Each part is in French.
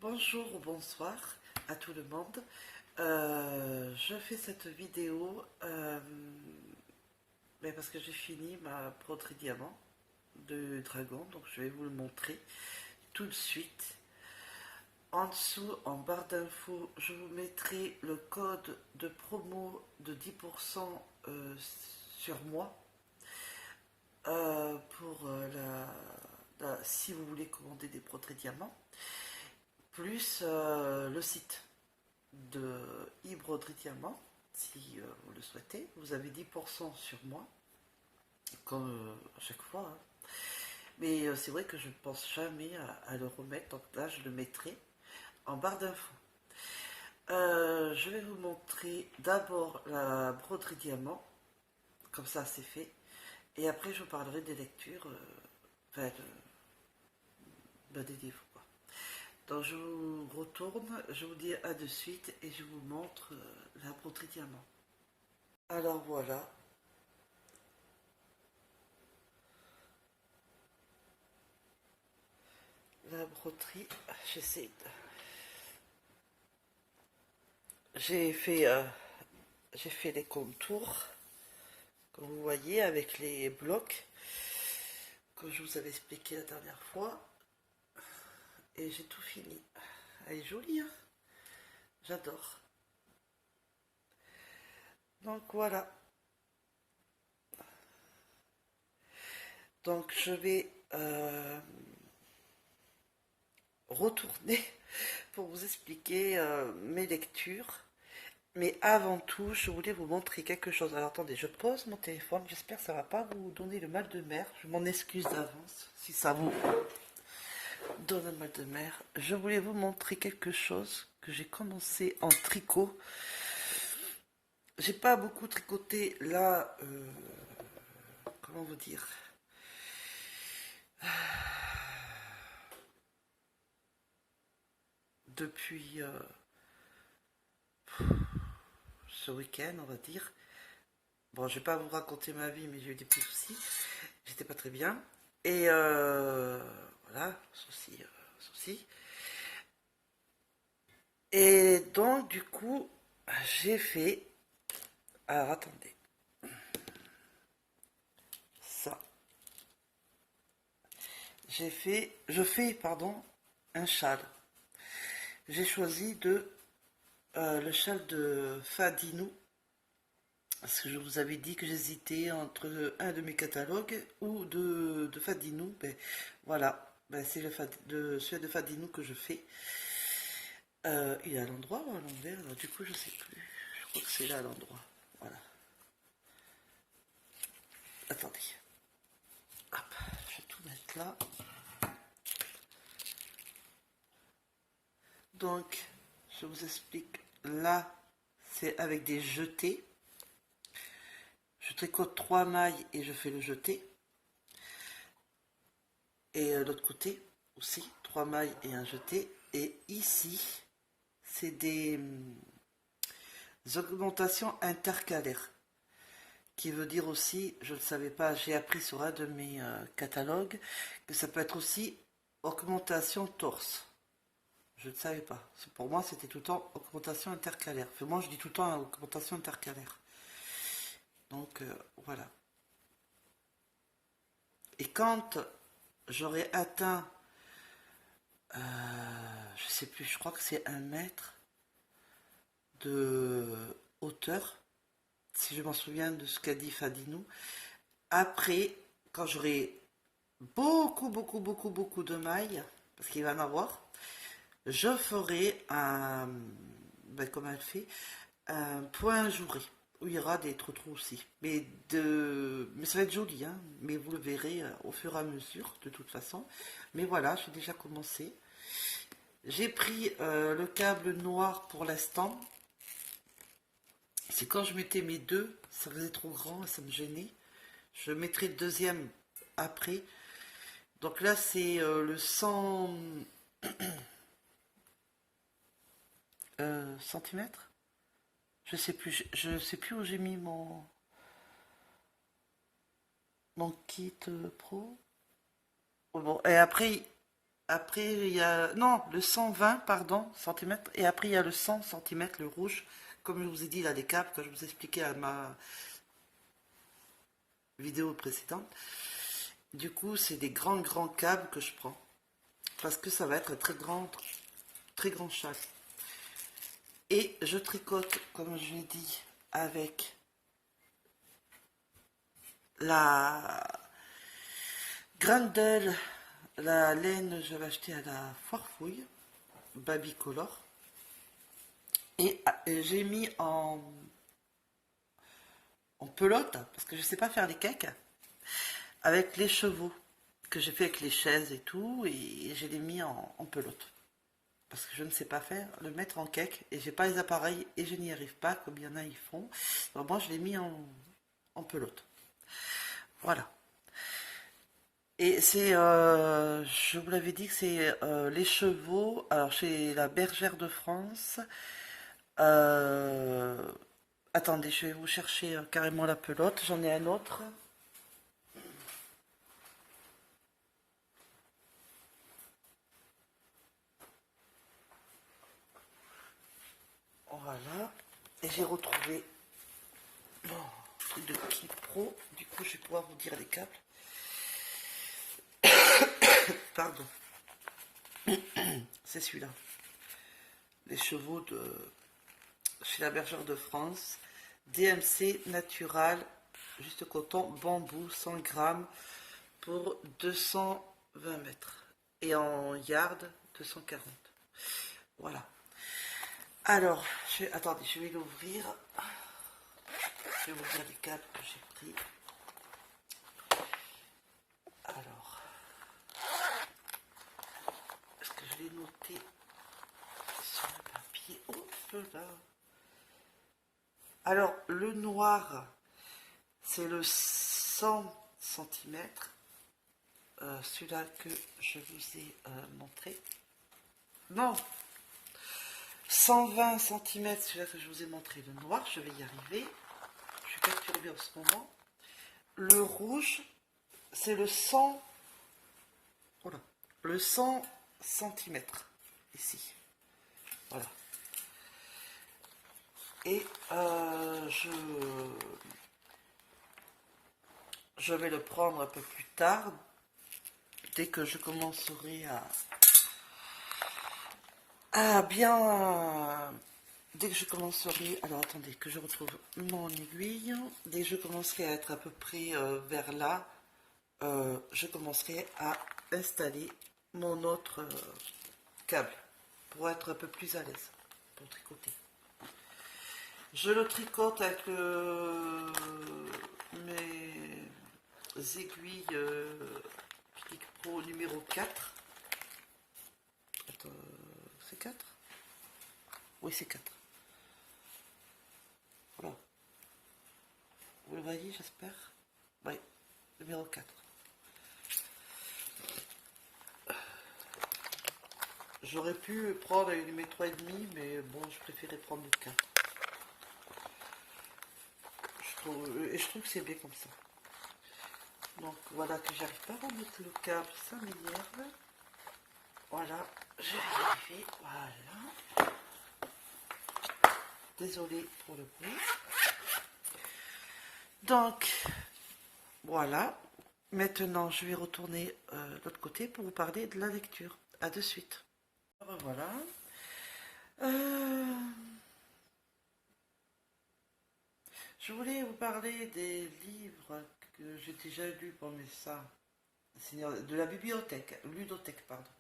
Bonjour ou bonsoir à tout le monde. Je fais cette vidéo parce que j'ai fini ma broderie diamant de dragon, donc je vais vous le montrer tout de suite. En dessous, en barre d'infos, je vous mettrai le code de promo de 10% sur moi pour si vous voulez commander des broderies diamants, plus le site de e-broderie diamant, si vous le souhaitez. Vous avez 10% sur moi, comme à chaque fois, hein. Mais c'est vrai que je ne pense jamais à le remettre, donc là je le mettrai en barre d'infos. Je vais vous montrer d'abord la broderie diamant, comme ça c'est fait, et après je vous parlerai des lectures, des livres, quoi. Donc je vous retourne, je vous dis à de suite et je vous montre la broderie diamant. Alors voilà. La broderie, j'essaie de... J'ai fait les contours, comme vous voyez, avec les blocs, comme je vous avais expliqué la dernière fois. Et j'ai tout fini. Elle est jolie, hein? J'adore. Donc voilà. Donc je vais retourner pour vous expliquer mes lectures. Mais avant tout, je voulais vous montrer quelque chose. Alors attendez, je pose mon téléphone. J'espère que ça ne va pas vous donner le mal de mer. Je m'en excuse d'avance si ça vous donne le mal de mer. Je voulais vous montrer quelque chose que j'ai commencé en tricot. J'ai pas beaucoup tricoté là. Comment vous dire? Depuis ce week-end, on va dire. Bon, je vais pas vous raconter ma vie, mais j'ai eu des petits soucis. J'étais pas très bien. Et voilà, soucis. Et donc, du coup, j'ai fait... Alors, attendez. Ça. Je fais, pardon, un châle. J'ai choisi le châle de Fadinou. Parce que je vous avais dit que j'hésitais entre un de mes catalogues ou de Fadinou. Ben, voilà, ben, c'est celui de Fadinou que je fais. Il est à l'endroit ou à l'envers? Alors du coup je sais plus. Je crois que c'est là à l'endroit. Voilà. Attendez. Hop, je vais tout mettre là. Donc, je vous explique. Là, c'est avec des jetés. Je tricote 3 mailles et je fais le jeté. Et l'autre côté aussi, 3 mailles et un jeté. Et ici, c'est des augmentations intercalaires. Qui veut dire aussi, je ne le savais pas, j'ai appris sur un de mes catalogues, que ça peut être aussi augmentation torse. Je ne savais pas. Pour moi, c'était tout le temps augmentation intercalaire. Enfin, moi, je dis tout le temps augmentation intercalaire. Donc, voilà. Et quand j'aurai atteint, je sais plus, je crois que c'est 1 mètre de hauteur, si je m'en souviens de ce qu'a dit Fadinou. Après, quand j'aurai beaucoup de mailles, parce qu'il va en avoir, je ferai un, comme elle fait, un point ajouré, où il y aura des trous aussi. Mais ça va être joli, hein, mais vous le verrez au fur et à mesure, de toute façon. Mais voilà, j'ai déjà commencé. J'ai pris le câble noir pour l'instant. C'est quand je mettais mes deux, ça faisait trop grand, ça me gênait. Je mettrai le deuxième après. Donc là, c'est le 100... centimètres. Je sais plus, je sais plus où j'ai mis mon kit pro. Oh, bon, et après il y a, non, le 120, pardon, centimètres, et après il y a le 100 centimètres, le rouge, comme je vous ai dit là, les câbles que je vous expliquais à ma vidéo précédente. Du coup, c'est des grands câbles que je prends, parce que ça va être très grand châle. Et je tricote, comme je l'ai dit, avec la Grendel, la laine, je l'ai achetée à la Foire-Fouille, Babycolor. Et j'ai mis en pelote, parce que je ne sais pas faire les cakes, avec les chevaux, que j'ai fait avec les chaises et tout, et je l'ai mis en pelote. Parce que je ne sais pas faire, le mettre en cake, et j'ai pas les appareils, et je n'y arrive pas, comme il y en a, ils font. Donc moi, je l'ai mis en pelote. Voilà. Et c'est, je vous l'avais dit que c'est les chevaux, alors chez la Bergère de France. Euh, Attendez, je vais vous chercher carrément la pelote, j'en ai un autre. Voilà. Et j'ai retrouvé mon truc de Kit Pro, du coup je vais pouvoir vous dire les câbles. Pardon. C'est celui-là. Les chevaux de chez la Bergère de France. DMC Natural, juste coton, bambou, 100 grammes pour 220 mètres. Et en yard, 240. Voilà. Alors, attendez, je vais l'ouvrir. Je vais vous dire les câbles que j'ai pris. Alors, est-ce que je l'ai noté sur le papier? Oh là. Alors, le noir, c'est le 100 centimètres. Celui-là que je vous ai montré. Non, 120 centimètres, celui-là que je vous ai montré, le noir, je vais y arriver. Je suis perturbée en ce moment. Le rouge, c'est le 100, voilà, le 100 centimètres, ici. Voilà. Et je vais le prendre un peu plus tard, dès que je commencerai à bien... Dès que je commencerai... Alors attendez, que je retrouve mon aiguille. Dès que je commencerai à être à peu près vers là, je commencerai à installer mon autre câble pour être un peu plus à l'aise pour tricoter. Je le tricote avec mes aiguilles Clic Pro numéro 4. Attends, c'est 4? Oui, c'est 4. Voilà. Vous le voyez, j'espère? Oui, numéro 4. J'aurais pu prendre mes 3,5, mais bon, je préférais prendre le 4. Je trouve que c'est bien comme ça. Donc voilà que j'arrive pas à remettre le câble, ça m'énerve. Voilà, je vais y arriver. Voilà. Désolée pour le bruit. Donc, voilà. Maintenant, je vais retourner de l'autre côté pour vous parler de la lecture. À de suite. Voilà. Je voulais vous parler des livres que j'ai déjà lus pour mes ça. De la bibliothèque, ludothèque, pardon.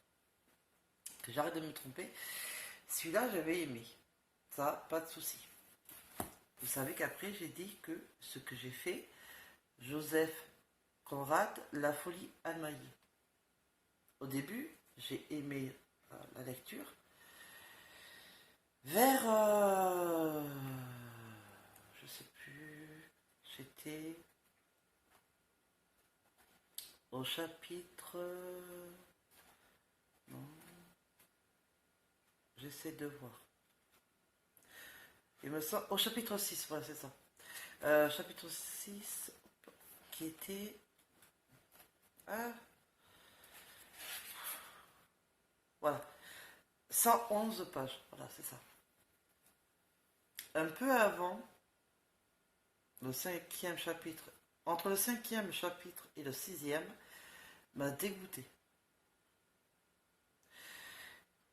Que j'arrête de me tromper. Celui-là, j'avais aimé. Ça, pas de souci. Vous savez qu'après, j'ai dit que ce que j'ai fait, Joseph Conrad, La folie Almaïe. Au début, j'ai aimé la lecture. Vers, je sais plus, j'étais au chapitre, non, j'essaie de voir. Il me semble, au chapitre 6, voilà, c'est ça. Chapitre 6, qui était... Ah, voilà, 111 pages, voilà, c'est ça. Un peu avant le cinquième chapitre, entre le cinquième chapitre et le sixième, m'a dégoûté.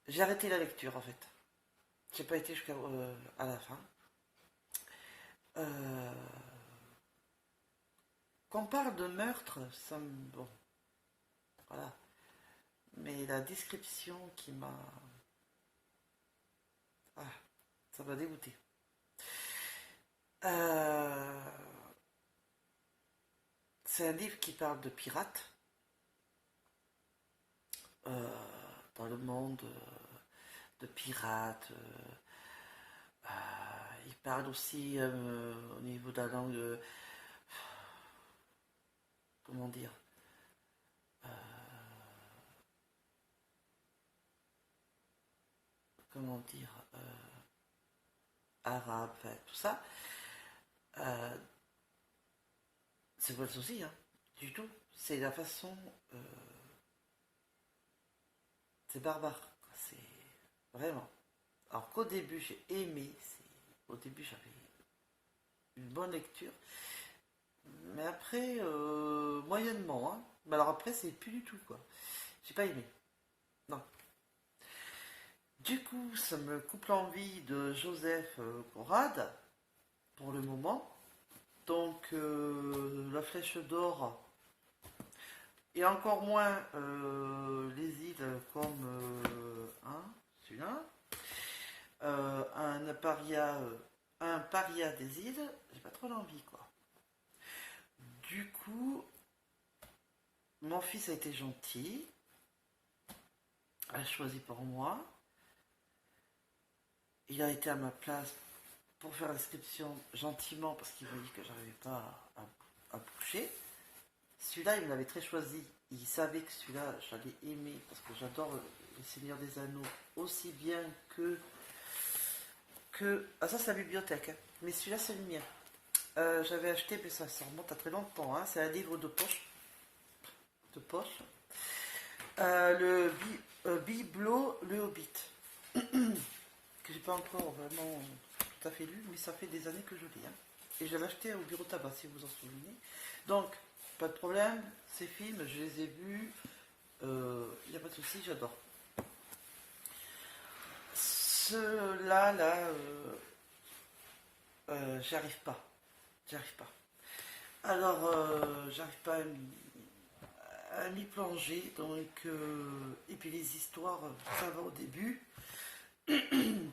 J'ai arrêté la lecture en fait. J'ai pas été jusqu'à à la fin. Euh, Quand on parle de meurtre, ça me... Bon, voilà. Mais la description qui m'a... Ah, ça m'a dégoûté. Euh, c'est un livre qui parle de pirates euh, dans le monde de pirates. Il parle aussi au niveau de la langue... comment dire euh, comment dire arabe, enfin, tout ça. Euh, c'est pas le souci, hein, du tout. C'est la façon. C'est barbare. C'est vraiment. Alors qu'au début, j'ai aimé. Au début, j'avais une bonne lecture. Mais après, moyennement. Hein. Mais alors après, c'est plus du tout, quoi. J'ai pas aimé. Non. Du coup, ça me coupe l'envie de Joseph Conrad, pour le moment. Donc, la flèche d'or, et encore moins les îles comme celui-là, un paria des îles, j'ai pas trop l'envie, quoi. Du coup, mon fils a été gentil, a choisi pour moi. Il a été à ma place pour faire l'inscription gentiment parce qu'il voyait que j'arrivais pas à bouger. Celui-là, il me l'avait très choisi. Il savait que celui-là, j'allais aimer parce que j'adore le Seigneur des Anneaux aussi bien que... Ah, ça, c'est la bibliothèque. Hein. Mais celui-là, c'est le mien. J'avais acheté, mais ça remonte à très longtemps. Hein. C'est un livre de poche. De poche. Biblo, le Hobbit. Que j'ai pas encore vraiment tout à fait lu, mais ça fait des années que je lis. Hein. Et je l'avais acheté au bureau tabac, si vous vous en souvenez. Donc, pas de problème, ces films, je les ai vus. Il n'y a pas de souci, j'adore. Ceux-là, j'y arrive pas. J'y arrive pas. Alors, j'arrive pas à m'y plonger. Donc, et puis les histoires, ça va au début.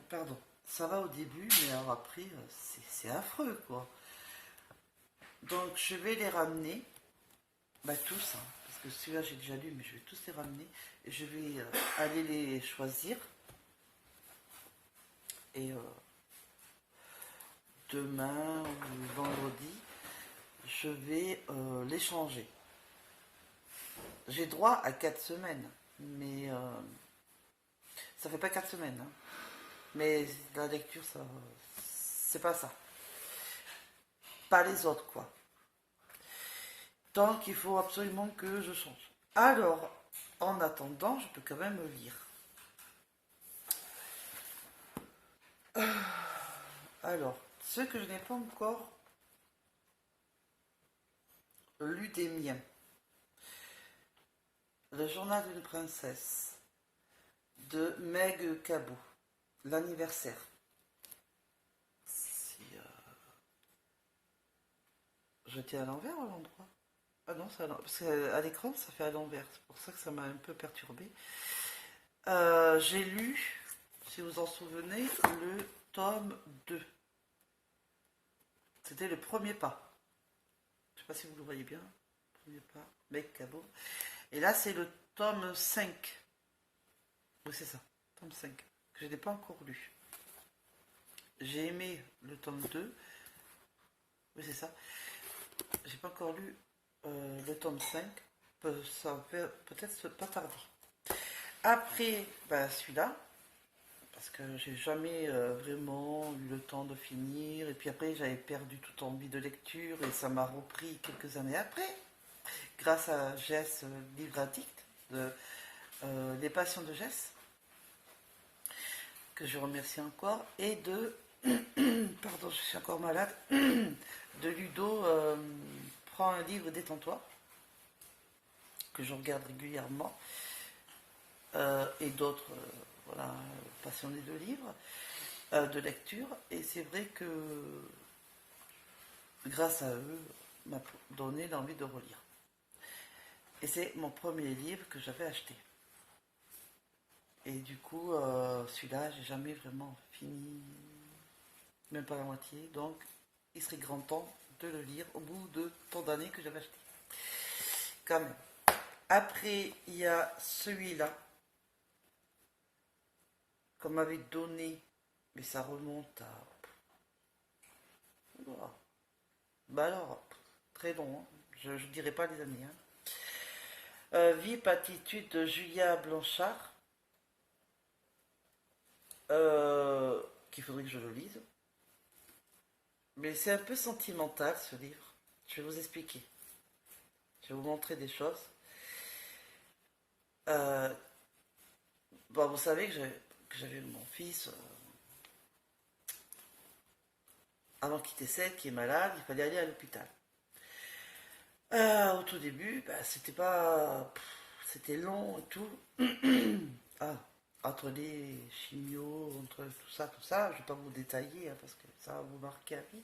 Pardon. Ça va au début, mais alors après, c'est affreux, quoi. Donc, je vais les ramener. Bah, tous, hein, parce que celui-là, j'ai déjà lu, mais je vais tous les ramener. Et je vais aller les choisir. Et demain ou vendredi, je vais les changer. J'ai droit à 4 semaines, mais ça fait pas 4 semaines. Hein. Mais la lecture, ça, c'est pas ça. Pas les autres, quoi. Donc, il faut absolument que je change. Alors, en attendant, je peux quand même lire. Alors, ce que je n'ai pas encore lu des miens. Le journal d'une princesse de Meg Cabot. L'anniversaire. Si, je tiens à l'envers ou à l'endroit? Ah non, c'est à l'envers. Parce qu'à l'écran, ça fait à l'envers. C'est pour ça que ça m'a un peu perturbé. J'ai lu, si vous en souvenez, le tome 2. C'était le premier pas. Je ne sais pas si vous le voyez bien. Premier pas, Meg Cabot. Et là, c'est le tome 5. Oui, c'est ça, tome 5. Que je n'ai pas encore lu. J'ai aimé le tome 2. Oui, c'est ça. J'ai pas encore lu le tome 5. Ça va peut-être pas tarder. Après, bah, celui-là. parce que j'ai jamais vraiment eu le temps de finir. Et puis après, j'avais perdu toute envie de lecture et ça m'a repris quelques années après, grâce à Jess, livre addict, de Les Passions de Jess, que je remercie encore, et de, pardon, je suis encore malade, de Ludo, Prends un livre, détends-toi, que je regarde régulièrement, et d'autres, voilà, passionnés de livres, de lecture, et c'est vrai que grâce à eux, m'a donné l'envie de relire. Et c'est mon premier livre que j'avais acheté. Et du coup, celui-là, j'ai jamais vraiment fini, même pas la moitié. Donc, il serait grand temps de le lire au bout de tant d'années que j'avais acheté. Quand même. Après, il y a celui-là qu'on m'avait donné, mais ça remonte à. Oula. Bah alors, très long, hein. Je ne dirai pas les années. Hein. Vie et patitude de Julia Blanchard. Qu'il faudrait que je le lise. Mais c'est un peu sentimental ce livre. Je vais vous expliquer. Je vais vous montrer des choses. Euh, bon, vous savez que j'avais eu mon fils avant qu'il décède, qui est malade, il fallait aller à l'hôpital. Au tout début, bah, c'était pas. C'était long et tout. Ah, entre les chimios, entre tout ça, je vais pas vous détailler hein, parce que ça va vous marquer à vie.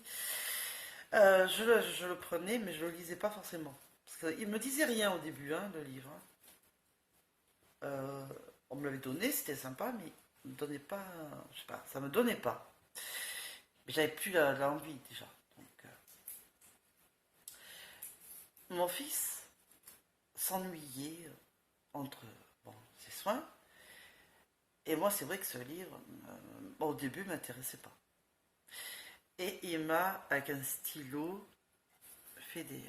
Je le prenais, mais je le lisais pas forcément. Parce qu'il me disait rien au début, hein, le livre. Hein. Euh, on me l'avait donné, c'était sympa, mais il me donnait pas. Je sais pas, ça me donnait pas. Mais j'avais plus l'envie déjà. Donc, mon fils s'ennuyait entre bon, ses soins. Et moi, c'est vrai que ce livre, bon, au début, m'intéressait pas. Et il m'a, avec un stylo, fait des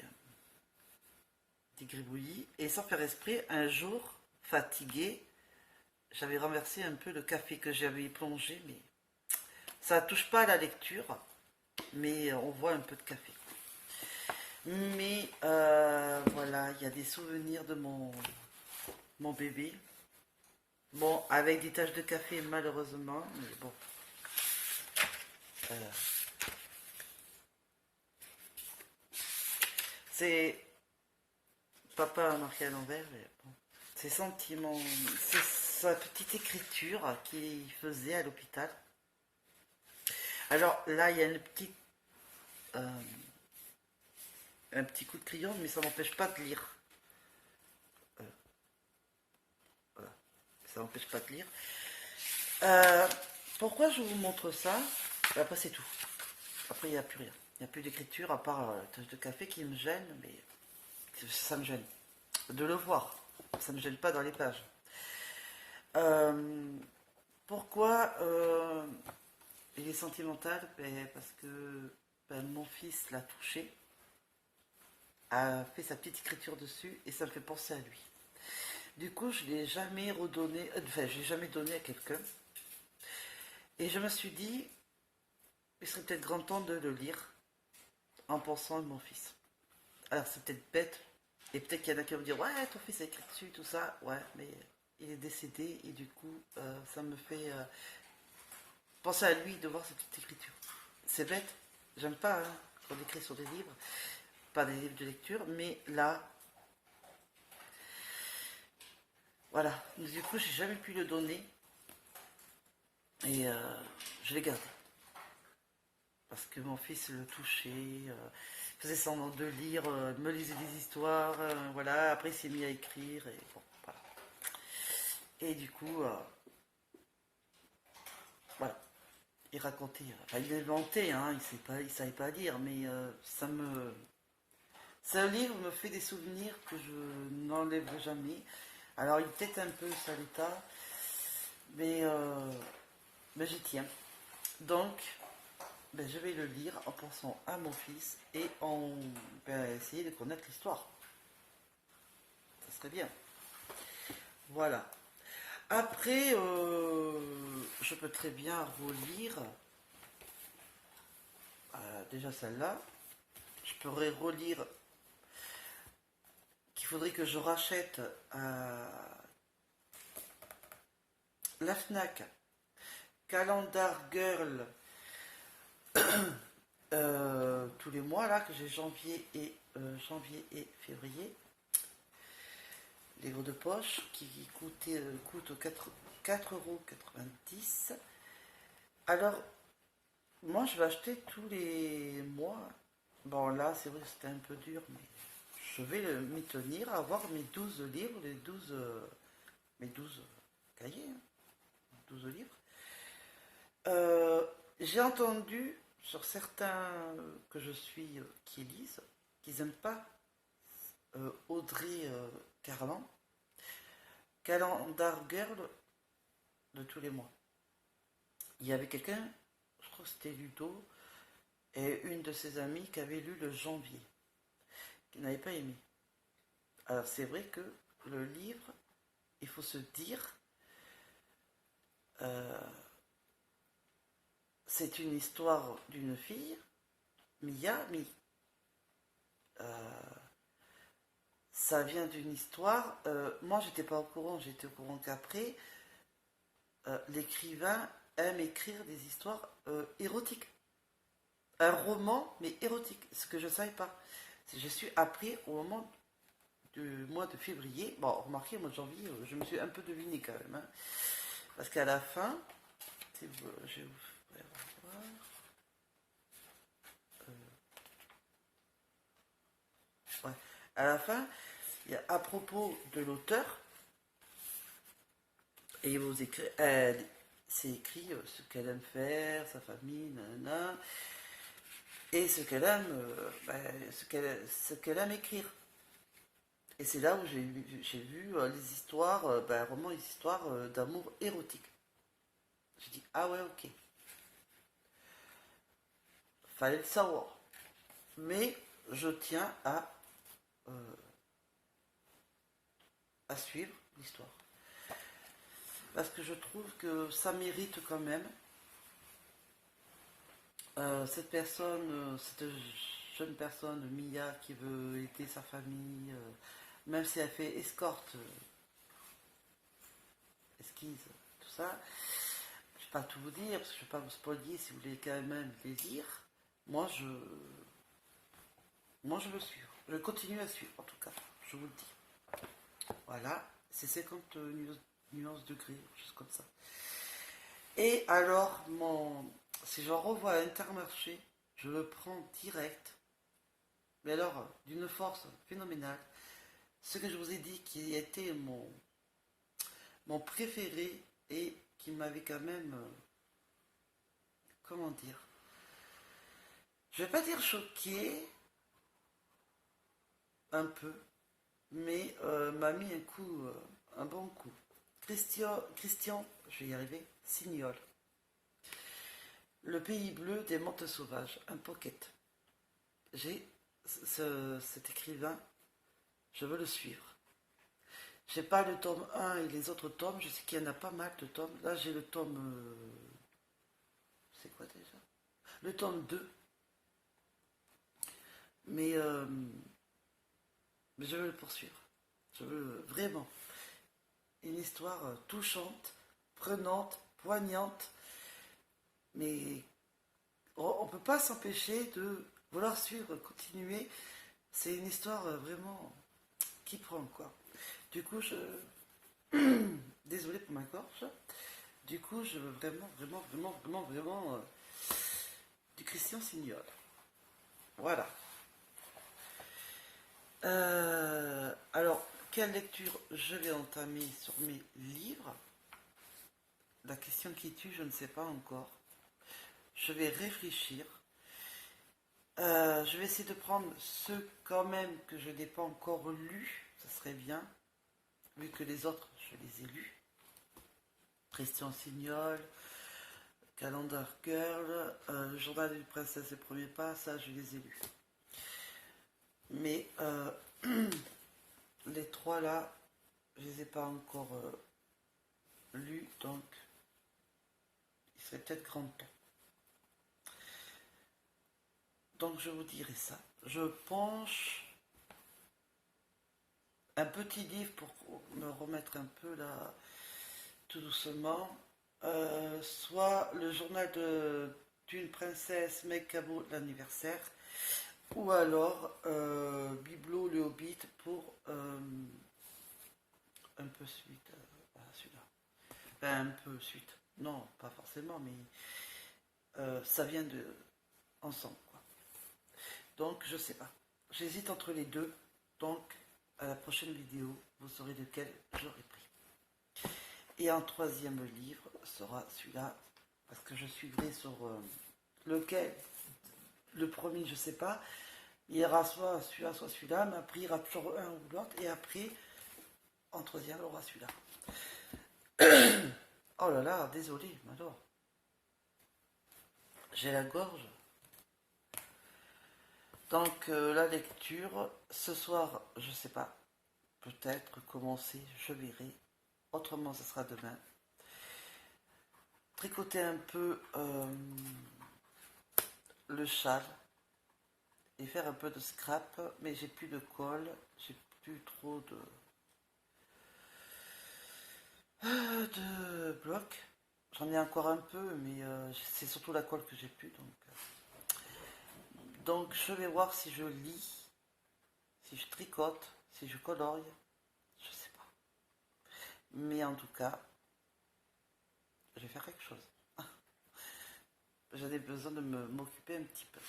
gribouillis. Et sans faire esprit, un jour, fatigué, j'avais renversé un peu le café que j'avais plongé, mais ça ne touche pas à la lecture, mais on voit un peu de café. Mais voilà, il y a des souvenirs de mon bébé. Bon, avec des taches de café malheureusement, mais bon. Euh, c'est papa a marqué à l'envers, mais bon. Ses sentiments, c'est sa petite écriture qu'il faisait à l'hôpital. Alors là, il y a euh, un petit coup de crayon, mais ça n'empêche pas de lire. Euh, voilà, ça n'empêche pas de lire. Euh, Pourquoi je vous montre ça? Après, c'est tout. Après, il n'y a plus rien. Il n'y a plus d'écriture à part la tache de café qui me gêne, mais ça me gêne. De le voir, ça ne me gêne pas dans les pages. Euh, Pourquoi il est sentimental? Ben, parce que ben, mon fils l'a touché, a fait sa petite écriture dessus et ça me fait penser à lui. Du coup, je ne l'ai jamais redonné, enfin, je l'ai jamais donné à quelqu'un. Et je me suis dit, il serait peut-être grand temps de le lire en pensant à mon fils. Alors, c'est peut-être bête, et peut-être qu'il y en a qui vont me dire, ouais, ton fils a écrit dessus, tout ça. Ouais, mais il est décédé et du coup, ça me fait penser à lui de voir cette petite écriture. C'est bête, j'aime pas hein, qu'on écrit sur des livres, pas des livres de lecture, mais là, voilà. Du coup, j'ai jamais pu le donner et je l'ai gardé. Parce que mon fils le touchait, faisait semblant de lire, me lisait des histoires, voilà. Après, il s'est mis à écrire et bon, voilà. Et du coup, voilà. Il racontait, enfin, il inventait, hein, il savait pas lire, mais c'est un livre me fait des souvenirs que je n'enlèverai jamais. Alors, il est peut-être un peu sale état, mais j'y tiens. Donc, ben, je vais le lire en pensant à mon fils et en essayer de connaître l'histoire. Ça serait bien. Voilà. Après, je peux très bien relire déjà celle-là. Je pourrais relire qu'il faudrait que je rachète la Fnac Calendar Girl tous les mois là, que j'ai janvier et février. Livre de poche qui coûte 4,90 €. Alors, moi je vais acheter tous les mois. Bon, là c'est vrai que c'était un peu dur, mais je vais m'y tenir, à avoir mes 12 livres, mes 12 cahiers, hein, 12 livres. J'ai entendu sur certains que je suis qui lisent, qu'ils n'aiment pas Audrey Carlan, Calendar Girl de tous les mois. Il y avait quelqu'un, je crois que c'était Ludo, et une de ses amies qui avait lu le janvier, qui n'avait pas aimé. Alors c'est vrai que le livre, il faut se dire, euh, c'est une histoire d'une fille, Mia, ça vient d'une histoire. Moi, j'étais pas au courant, j'étais au courant qu'après, l'écrivain aime écrire des histoires érotiques. Un roman, mais érotique, ce que je ne savais pas. Je suis appris au moment du mois de février. Bon, remarquez, au mois de janvier, je me suis un peu deviné quand même, hein. Parce qu'à la fin, je vais vous faire voir. Ouais. À la fin, il y a à propos de l'auteur, et vous écrit, c'est écrit ce qu'elle aime faire, sa famille, nanana, et ce qu'elle aime, ce qu'elle aime écrire. Et c'est là où j'ai vu les histoires, vraiment les histoires d'amour érotique. J'ai dit, ah ouais, ok. Fallait le savoir. Mais je tiens à suivre l'histoire. Parce que je trouve que ça mérite quand même. Cette personne, cette jeune personne, Mia, qui veut aider sa famille, même si elle fait escorte, esquisse, tout ça, je ne vais pas tout vous dire, parce que je ne vais pas vous spoiler si vous voulez quand même les lire. Moi, je veux suivre. Je continue à suivre, en tout cas, je vous le dis. Voilà, c'est 50 nuances degrés, juste comme ça. Et alors, si j'en revois à Intermarché, je le prends direct. Mais alors, d'une force phénoménale. Ce que je vous ai dit qui était mon préféré et qui m'avait quand même, comment dire, je vais pas dire choqué, un peu, mais m'a mis un bon coup. Christian, je vais y arriver, Signol. Le pays bleu des montes sauvages, un pocket. J'ai cet écrivain, je veux le suivre. J'ai pas le tome 1 et les autres tomes, je sais qu'il y en a pas mal de tomes. Là j'ai le tome... c'est quoi déjà? Le tome 2. Mais je veux le poursuivre. Je veux vraiment. Une histoire touchante, prenante, poignante. Mais on ne peut pas s'empêcher de vouloir suivre, continuer. C'est une histoire vraiment qui prend, quoi. Du coup, désolée pour ma gorge. Du coup, je veux vraiment du Christian Signol. Voilà. Alors, quelle lecture je vais entamer sur mes livres? La question qui tue, je ne sais pas encore. Je vais réfléchir. Je vais essayer de prendre ceux quand même que je n'ai pas encore lus. Ça serait bien. Vu que les autres, je les ai lus. Christian Signol, Calendar Girl, Journal d'une princesse et premiers pas, ça je les ai lus. Mais les trois là, je les ai pas encore lus, donc serait peut-être grand temps. Donc je vous dirai ça. Je penche un petit livre pour me remettre un peu là, tout doucement. Soit le journal d'une princesse Megabo de l'anniversaire, ou alors Biblo le Hobbit pour un peu suite à celui-là. Enfin, un peu suite. Non, pas forcément, mais ça vient de ensemble, quoi. Donc, je sais pas. J'hésite entre les deux. Donc, à la prochaine vidéo, vous saurez lequel j'aurai pris. Et un troisième livre sera celui-là, parce que je suivrai sur lequel. Le premier, je sais pas. Il y aura soit celui-là, soit celui-là, mais après, il y aura toujours un ou l'autre. Et après, en troisième, il y aura celui-là. Oh là là, désolé, alors. J'ai la gorge. Donc, la lecture, ce soir, je sais pas. Peut-être commencer, je verrai. Autrement, ce sera demain. Tricoter un peu le châle et faire un peu de scrap, mais j'ai plus de colle, j'ai plus trop de blocs. J'en ai encore un peu, mais c'est surtout la colle que j'ai plus. Donc je vais voir si je lis, si je tricote, si je colorie, je sais pas. Mais en tout cas, je vais faire quelque chose. J'avais besoin de m'occuper un petit peu.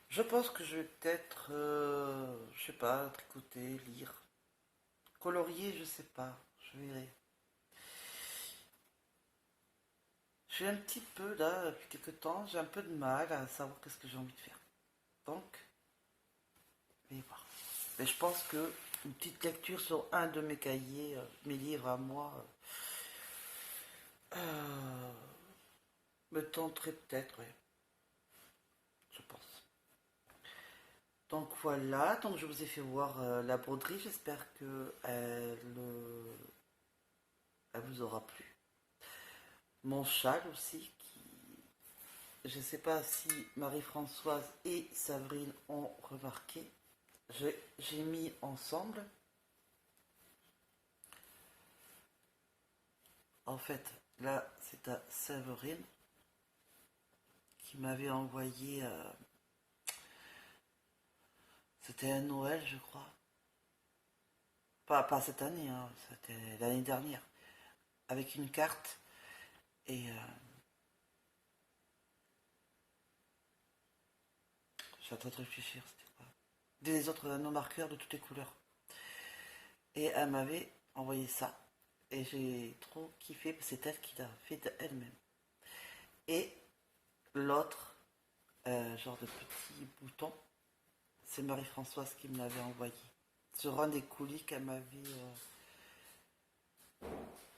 Je pense que je vais peut-être, je sais pas, tricoter, lire, colorier, je sais pas, je verrai. Je suis un petit peu là, depuis quelques temps, j'ai un peu de mal à savoir qu'est-ce que j'ai envie de faire. Donc, je vais voir. Mais je pense que une petite lecture sur un de mes cahiers, mes livres à moi, me tenterait peut-être, oui. Je pense. Donc voilà, donc je vous ai fait voir la broderie, j'espère que elle vous aura plu. Mon châle aussi, je ne sais pas si Marie-Françoise et Sabrine ont remarqué, j'ai mis ensemble. En fait, là, c'est à Séverine qui m'avait envoyé. C'était à Noël, je crois. Pas cette année, hein, c'était l'année dernière. Avec une carte. Et je suis en train de réfléchir, c'était quoi? Des autres anneaux marqueurs de toutes les couleurs. Et elle m'avait envoyé ça. Et j'ai trop kiffé, parce que c'est elle qui l'a fait elle-même. Et l'autre, genre de petit bouton, c'est Marie-Françoise qui me l'avait envoyé. Sur un des colis qu'elle m'avait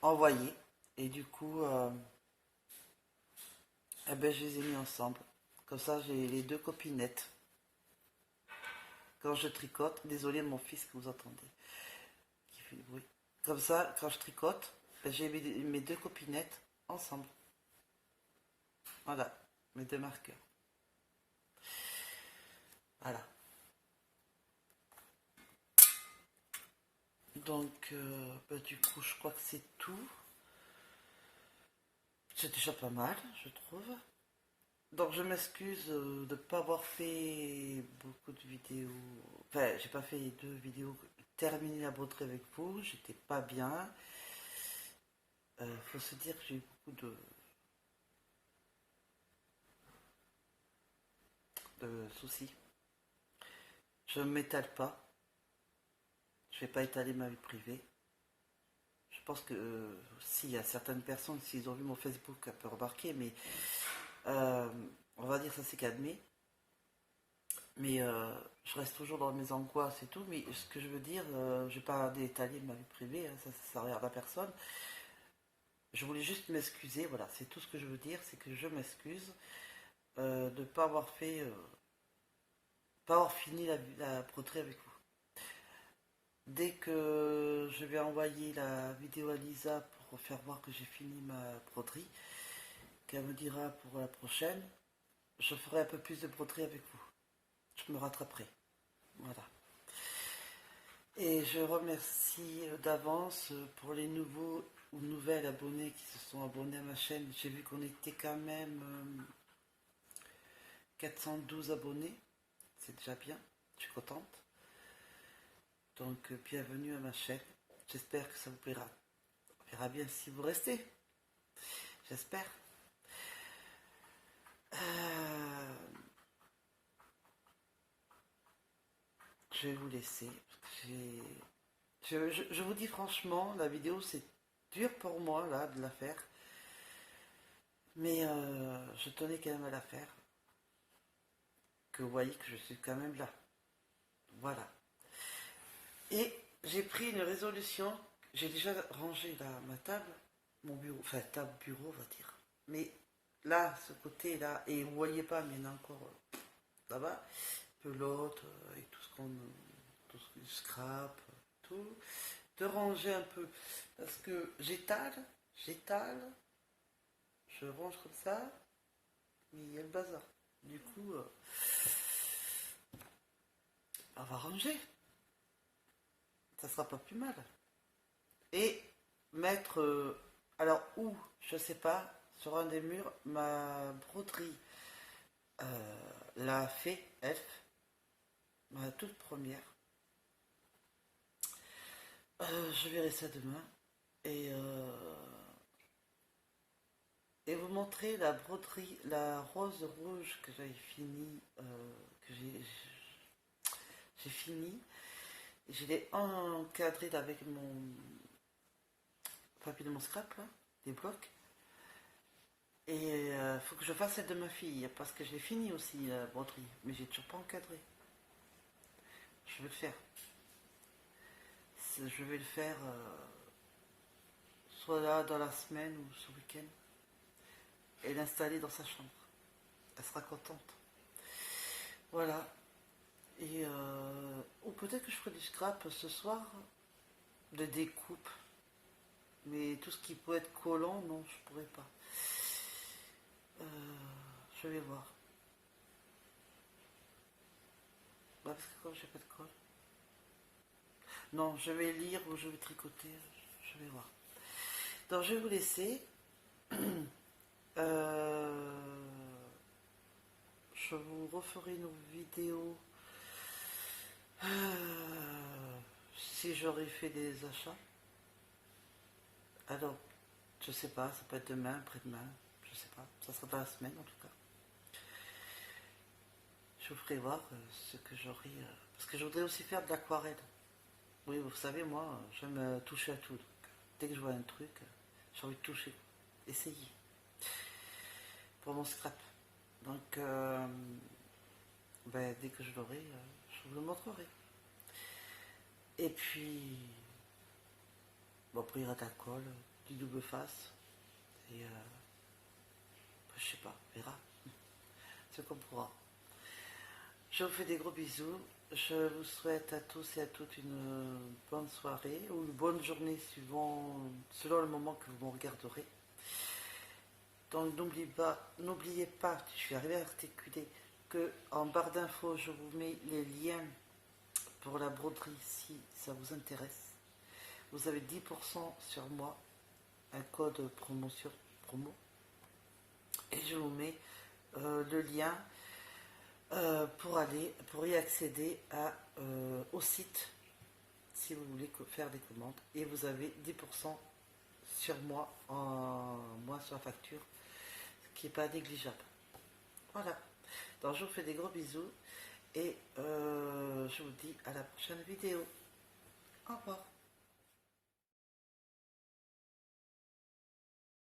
envoyé. Et du coup, eh ben, je les ai mis ensemble. Comme ça, j'ai les deux copinettes. Quand je tricote, désolé mon fils que vous entendez, qui fait du bruit. Comme ça, quand je tricote, ben, j'ai mes deux copinettes ensemble. Voilà, mes deux marqueurs. Voilà. Donc, ben, du coup, je crois que c'est tout. C'est déjà pas mal, je trouve. Donc, je m'excuse de ne pas avoir fait beaucoup de vidéos. Enfin, j'ai pas fait deux vidéos terminer la broderie avec vous. J'étais pas bien. Faut se dire que j'ai eu beaucoup de soucis. Je ne m'étale pas. Je vais pas étaler ma vie privée. Je pense que s'il y a certaines personnes, s'ils ont vu mon Facebook, elles peuvent remarquer, mais on va dire ça c'est calmé. Mais je reste toujours dans mes angoisses et tout. Mais ce que je veux dire, je vais pas étaler ma vie privée, hein, ça regarde à personne. Je voulais juste m'excuser, voilà, c'est tout ce que je veux dire, c'est que je m'excuse de ne pas avoir fait, pas avoir fini la broderie avec vous. Dès que je vais envoyer la vidéo à Lisa pour faire voir que j'ai fini ma broderie, elle me dira pour la prochaine, je ferai un peu plus de broderie avec vous. Je me rattraperai. Voilà. Et je remercie d'avance pour les nouveaux ou nouvelles abonnés qui se sont abonnés à ma chaîne. J'ai vu qu'on était quand même 412 abonnés. C'est déjà bien. Je suis contente. Donc bienvenue à ma chaîne. J'espère que ça vous plaira. On verra bien si vous restez. J'espère. Je vais vous laisser. Je vous dis franchement, la vidéo c'est dur pour moi là de la faire. Mais je tenais quand même à la faire. Que vous voyez que je suis quand même là. Voilà. Et j'ai pris une résolution. J'ai déjà rangé là, ma table, mon bureau, enfin table bureau on va dire. Mais là, ce côté là, et vous voyez pas, mais il y en a encore là-bas, pelote et tout ce scrap, tout, de ranger un peu. Parce que j'étale, je range comme ça, mais il y a le bazar. Du coup, on va ranger. Ça sera pas plus mal. Et mettre, alors où, je sais pas, sur un des murs, ma broderie, la fée F, ma toute première. Je verrai ça demain. Et vous montrer la broderie, la rose rouge que j'avais fini, que j'ai fini. Je l'ai encadré avec mon papier de mon scrap, là, des blocs. Et il faut que je fasse celle de ma fille, parce que je l'ai fini aussi, la broderie, mais j'ai toujours pas encadré. Je vais le faire. Je vais le faire soit là dans la semaine ou ce week-end. Et l'installer dans sa chambre. Elle sera contente. Voilà. Et ou peut-être que je ferai du scrap ce soir, de découpe. Mais tout ce qui peut être collant, non, je pourrais pas. Je vais voir. Bah, parce que comme j'ai pas de colle. Non, je vais lire ou je vais tricoter. Je vais voir. Donc je vais vous laisser. Je vous referai une vidéo si j'aurais fait des achats. Alors, je sais pas, ça peut être demain, après-demain, je sais pas. Ça sera dans la semaine en tout cas. Je vous ferai voir ce que j'aurai. Parce que je voudrais aussi faire de l'aquarelle. Oui, vous savez, moi, j'aime toucher à tout. Donc, dès que je vois un truc, j'ai envie de toucher. Essayer. Pour mon scrap. Donc, ben, dès que je l'aurai, je vous le montrerai. Et puis, bon, après, il y aura de la colle, du double face. Et, je sais pas, on verra. C'est comme pourra. Je vous fais des gros bisous. Je vous souhaite à tous et à toutes une bonne soirée ou une bonne journée selon le moment que vous me regarderez. Donc n'oubliez pas, je suis arrivée à articuler, que en barre d'infos, je vous mets les liens pour la broderie si ça vous intéresse. Vous avez 10% sur moi, un code promotion, promo. Et je vous mets le lien pour y accéder au site si vous voulez faire des commandes. Et vous avez 10% sur moi, sur la facture, ce qui n'est pas négligeable. Voilà. Donc je vous fais des gros bisous et je vous dis à la prochaine vidéo. Au revoir.